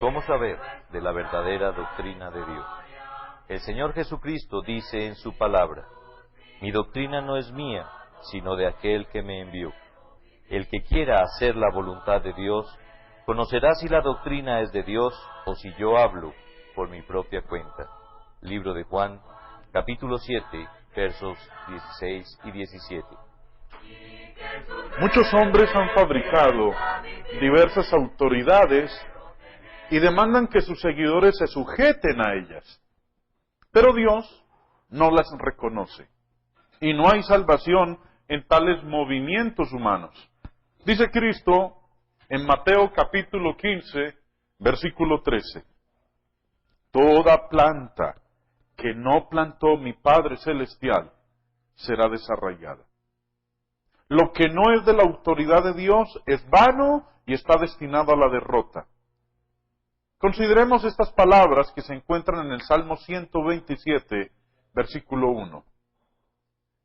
¿Cómo saber de la verdadera doctrina de Dios? El Señor Jesucristo dice en su palabra: mi doctrina no es mía, sino de aquel que me envió. El que quiera hacer la voluntad de Dios, conocerá si la doctrina es de Dios o si yo hablo por mi propia cuenta. Libro de Juan, capítulo 7, versos 16 y 17. Muchos hombres han fabricado diversas autoridades y demandan que sus seguidores se sujeten a ellas. Pero Dios no las reconoce. Y no hay salvación en tales movimientos humanos. Dice Cristo en Mateo capítulo 15, versículo 13. Toda planta que no plantó mi Padre Celestial será desarraigada. Lo que no es de la autoridad de Dios es vano y está destinado a la derrota. Consideremos estas palabras que se encuentran en el Salmo 127, versículo 1.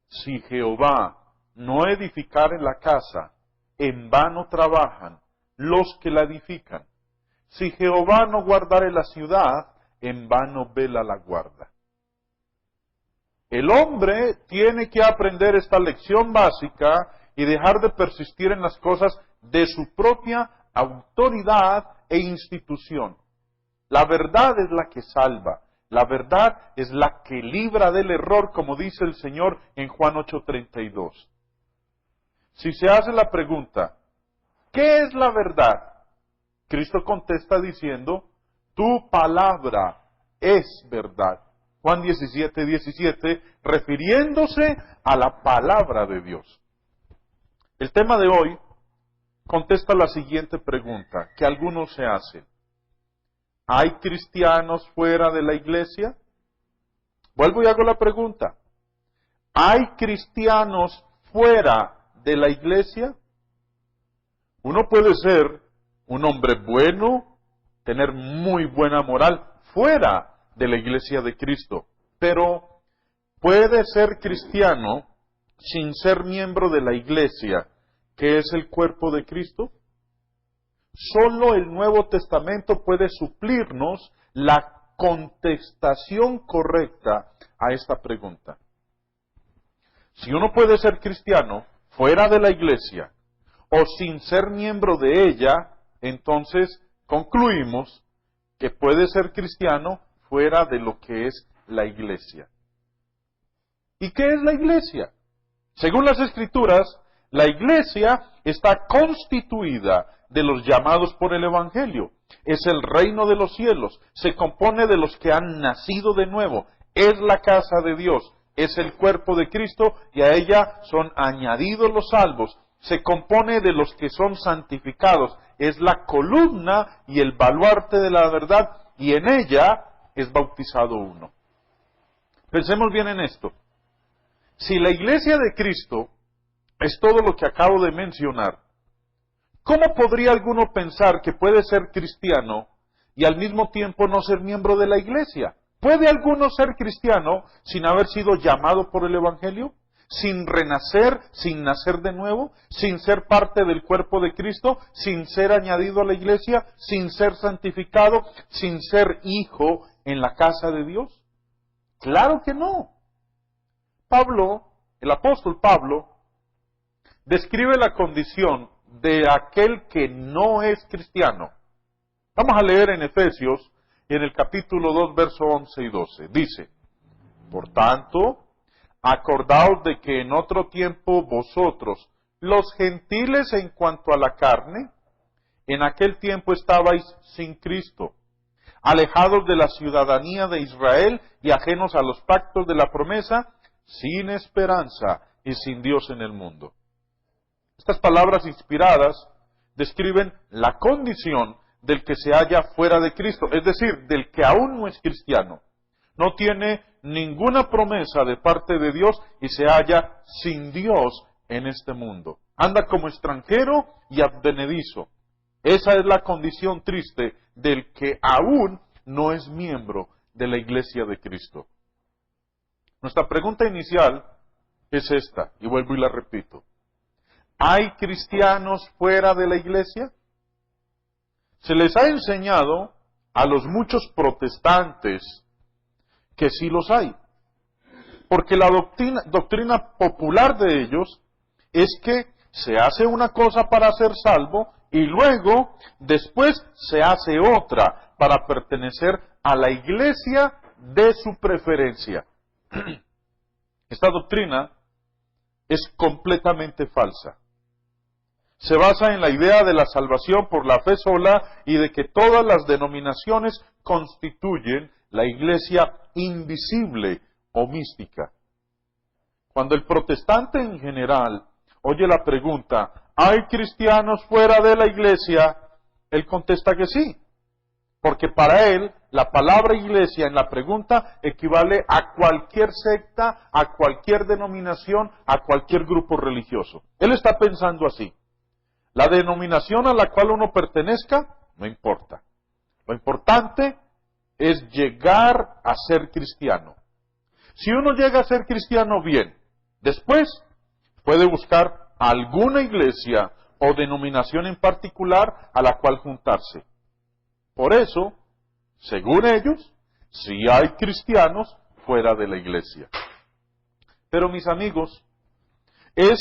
Si Jehová no edificare la casa, en vano trabajan los que la edifican. Si Jehová no guardare la ciudad, en vano vela la guarda. El hombre tiene que aprender esta lección básica y dejar de persistir en las cosas de su propia autoridad e institución. La verdad es la que salva. La verdad es la que libra del error, como dice el Señor en Juan 8:32. Si se hace la pregunta, ¿qué es la verdad? Cristo contesta diciendo, tu palabra es verdad. Juan 17:17, refiriéndose a la palabra de Dios. El tema de hoy contesta la siguiente pregunta que algunos se hacen. ¿Hay cristianos fuera de la iglesia? Vuelvo y hago la pregunta. ¿Hay cristianos fuera de la iglesia? Uno puede ser un hombre bueno, tener muy buena moral fuera de la iglesia de Cristo, pero puede ser cristiano sin ser miembro de la iglesia, que es el cuerpo de Cristo. Solo el Nuevo Testamento puede suplirnos la contestación correcta a esta pregunta. Si uno puede ser cristiano fuera de la iglesia o sin ser miembro de ella, entonces concluimos que puede ser cristiano fuera de lo que es la iglesia. ¿Y qué es la iglesia? Según las Escrituras, la iglesia está constituida de los llamados por el Evangelio. Es el reino de los cielos. Se compone de los que han nacido de nuevo. Es la casa de Dios. Es el cuerpo de Cristo y a ella son añadidos los salvos. Se compone de los que son santificados. Es la columna y el baluarte de la verdad y en ella es bautizado uno. Pensemos bien en esto. Si la iglesia de Cristo es todo lo que acabo de mencionar, ¿cómo podría alguno pensar que puede ser cristiano y al mismo tiempo no ser miembro de la iglesia? ¿Puede alguno ser cristiano sin haber sido llamado por el Evangelio? ¿Sin renacer, sin nacer de nuevo? ¿Sin ser parte del cuerpo de Cristo? ¿Sin ser añadido a la iglesia? ¿Sin ser santificado? ¿Sin ser hijo en la casa de Dios? Claro que no. Pablo, el apóstol Pablo, describe la condición de aquel que no es cristiano. Vamos a leer en Efesios, en el capítulo 2, verso 11 y 12. Dice, por tanto, acordaos de que en otro tiempo vosotros, los gentiles en cuanto a la carne, en aquel tiempo estabais sin Cristo, alejados de la ciudadanía de Israel y ajenos a los pactos de la promesa, sin esperanza y sin Dios en el mundo. Estas palabras inspiradas describen la condición del que se halla fuera de Cristo, es decir, del que aún no es cristiano. No tiene ninguna promesa de parte de Dios y se halla sin Dios en este mundo. Anda como extranjero y advenedizo. Esa es la condición triste del que aún no es miembro de la iglesia de Cristo. Nuestra pregunta inicial es esta, y vuelvo y la repito. ¿Hay cristianos fuera de la iglesia? Se les ha enseñado a los muchos protestantes que sí los hay. Porque la doctrina popular de ellos es que se hace una cosa para ser salvo y luego, después, se hace otra para pertenecer a la iglesia de su preferencia. Esta doctrina es completamente falsa. Se basa en la idea de la salvación por la fe sola y de que todas las denominaciones constituyen la iglesia invisible o mística. Cuando el protestante en general oye la pregunta, ¿hay cristianos fuera de la iglesia?, él contesta que sí, porque para él la palabra iglesia en la pregunta equivale a cualquier secta, a cualquier denominación, a cualquier grupo religioso. Él está pensando así. La denominación a la cual uno pertenezca, no importa. Lo importante es llegar a ser cristiano. Si uno llega a ser cristiano, bien. Después puede buscar alguna iglesia o denominación en particular a la cual juntarse. Por eso, según ellos, sí hay cristianos fuera de la iglesia. Pero mis amigos, es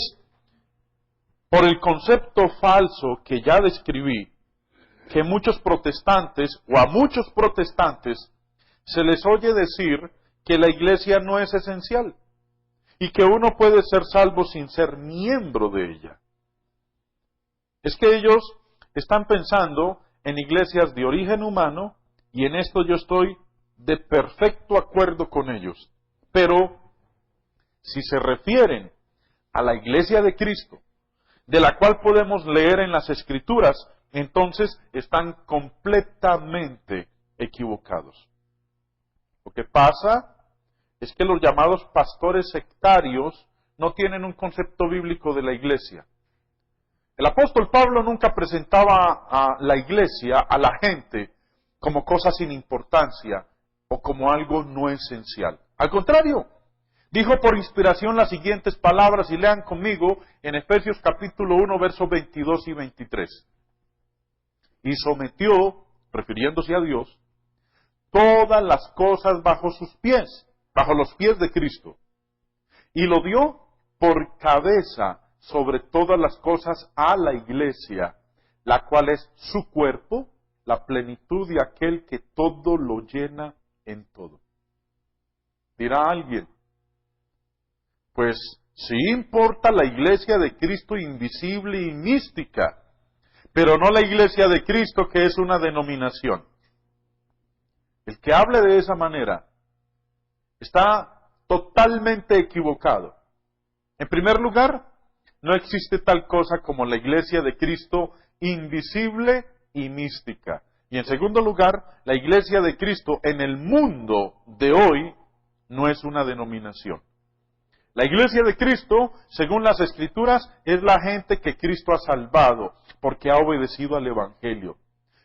por el concepto falso que ya describí, que muchos protestantes, o a muchos protestantes, se les oye decir que la iglesia no es esencial y que uno puede ser salvo sin ser miembro de ella. Es que ellos están pensando en iglesias de origen humano y en esto yo estoy de perfecto acuerdo con ellos. Pero si se refieren a la iglesia de Cristo, de la cual podemos leer en las Escrituras, entonces están completamente equivocados. Lo que pasa es que los llamados pastores sectarios no tienen un concepto bíblico de la iglesia. El apóstol Pablo nunca presentaba a la iglesia, a la gente, como cosa sin importancia o como algo no esencial. Al contrario, dijo por inspiración las siguientes palabras, y lean conmigo en Efesios capítulo 1, versos 22 y 23. Y sometió, refiriéndose a Dios, todas las cosas bajo sus pies, bajo los pies de Cristo, y lo dio por cabeza sobre todas las cosas a la iglesia, la cual es su cuerpo, la plenitud de aquel que todo lo llena en todo. Dirá alguien, pues sí importa la iglesia de Cristo invisible y mística, pero no la iglesia de Cristo que es una denominación. El que hable de esa manera está totalmente equivocado. En primer lugar, no existe tal cosa como la iglesia de Cristo invisible y mística. Y en segundo lugar, la iglesia de Cristo en el mundo de hoy no es una denominación. La iglesia de Cristo, según las Escrituras, es la gente que Cristo ha salvado porque ha obedecido al Evangelio.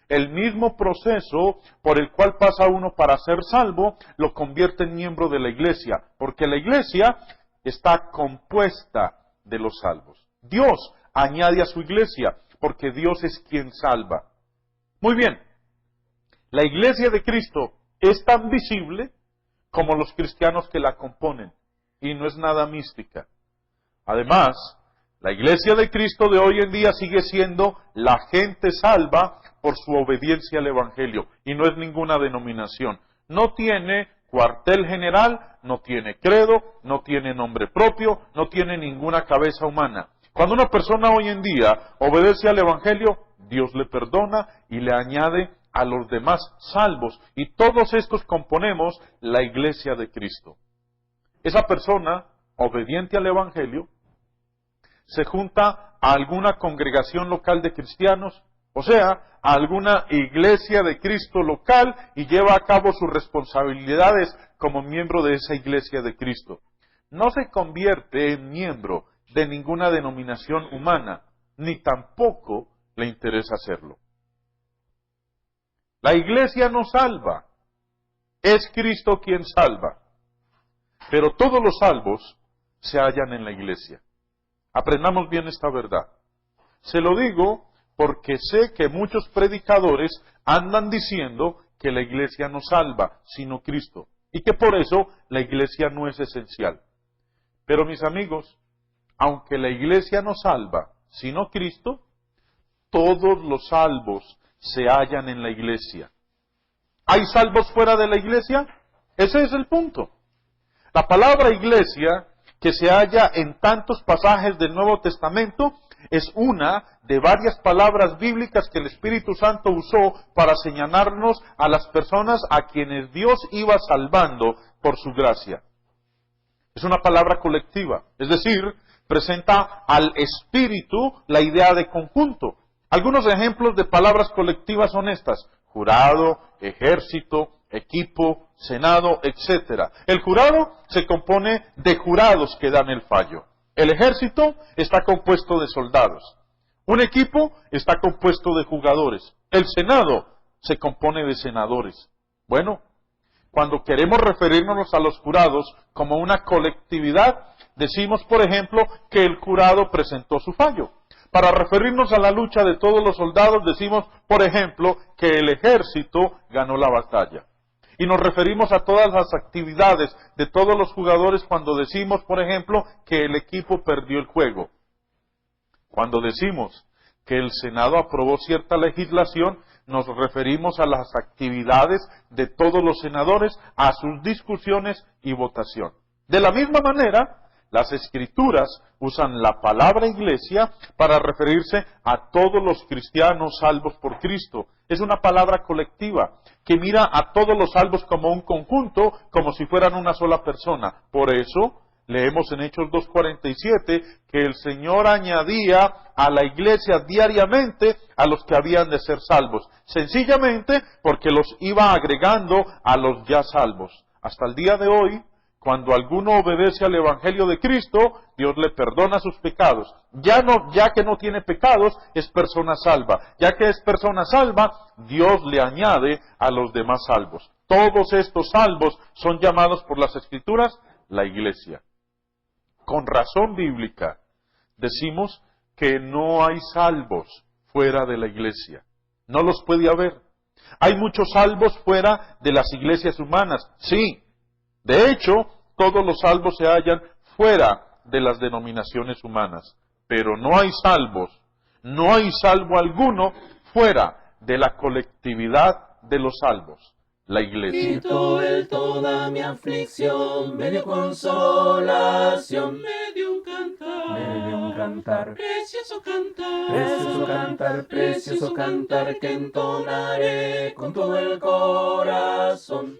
El mismo proceso por el cual pasa uno para ser salvo, lo convierte en miembro de la iglesia, porque la iglesia está compuesta de los salvos. Dios añade a su iglesia, porque Dios es quien salva. Muy bien, la iglesia de Cristo es tan visible como los cristianos que la componen, y no es nada mística. Además, la iglesia de Cristo de hoy en día sigue siendo la gente salva por su obediencia al Evangelio, y no es ninguna denominación. No tiene cuartel general, no tiene credo, no tiene nombre propio, no tiene ninguna cabeza humana. Cuando una persona hoy en día obedece al Evangelio, Dios le perdona y le añade a los demás salvos, y todos estos componemos la iglesia de Cristo. Esa persona, obediente al Evangelio, se junta a alguna congregación local de cristianos, o sea, a alguna iglesia de Cristo local, y lleva a cabo sus responsabilidades como miembro de esa iglesia de Cristo. No se convierte en miembro de ninguna denominación humana, ni tampoco le interesa hacerlo. La iglesia no salva, es Cristo quien salva, pero todos los salvos se hallan en la iglesia. Aprendamos bien esta verdad. Se lo digo porque sé que muchos predicadores andan diciendo que la iglesia no salva, sino Cristo, y que por eso la iglesia no es esencial. Pero mis amigos, aunque la iglesia no salva, sino Cristo, todos los salvos se hallan en la iglesia. ¿Hay salvos fuera de la iglesia? Ese es el punto. La palabra iglesia, que se halla en tantos pasajes del Nuevo Testamento, es una de varias palabras bíblicas que el Espíritu Santo usó para señalarnos a las personas a quienes Dios iba salvando por su gracia. Es una palabra colectiva, es decir, presenta al Espíritu la idea de conjunto. Algunos ejemplos de palabras colectivas son estas: jurado, ejército, equipo, senado, etc. El jurado se compone de jurados que dan el fallo. El ejército está compuesto de soldados. Un equipo está compuesto de jugadores. El senado se compone de senadores. Bueno, cuando queremos referirnos a los jurados como una colectividad, decimos, por ejemplo, que el jurado presentó su fallo. Para referirnos a la lucha de todos los soldados, decimos, por ejemplo, que el ejército ganó la batalla. Y nos referimos a todas las actividades de todos los jugadores cuando decimos, por ejemplo, que el equipo perdió el juego. Cuando decimos que el Senado aprobó cierta legislación, nos referimos a las actividades de todos los senadores, a sus discusiones y votación. De la misma manera, las Escrituras usan la palabra iglesia para referirse a todos los cristianos salvos por Cristo. Es una palabra colectiva que mira a todos los salvos como un conjunto, como si fueran una sola persona. Por eso, leemos en Hechos 2:47 que el Señor añadía a la iglesia diariamente a los que habían de ser salvos, sencillamente porque los iba agregando a los ya salvos. Hasta el día de hoy, cuando alguno obedece al Evangelio de Cristo, Dios le perdona sus pecados. Ya que no tiene pecados, es persona salva. Ya que es persona salva, Dios le añade a los demás salvos. Todos estos salvos son llamados por las Escrituras la iglesia. Con razón bíblica, decimos que no hay salvos fuera de la iglesia. No los puede haber. Hay muchos salvos fuera de las iglesias humanas, sí. De hecho, todos los salvos se hallan fuera de las denominaciones humanas. Pero no hay salvos, no hay salvo alguno fuera de la colectividad de los salvos, la iglesia. Quitó él toda mi aflicción, me dio consolación, me dio un cantar, precioso cantar que entonaré con todo el corazón.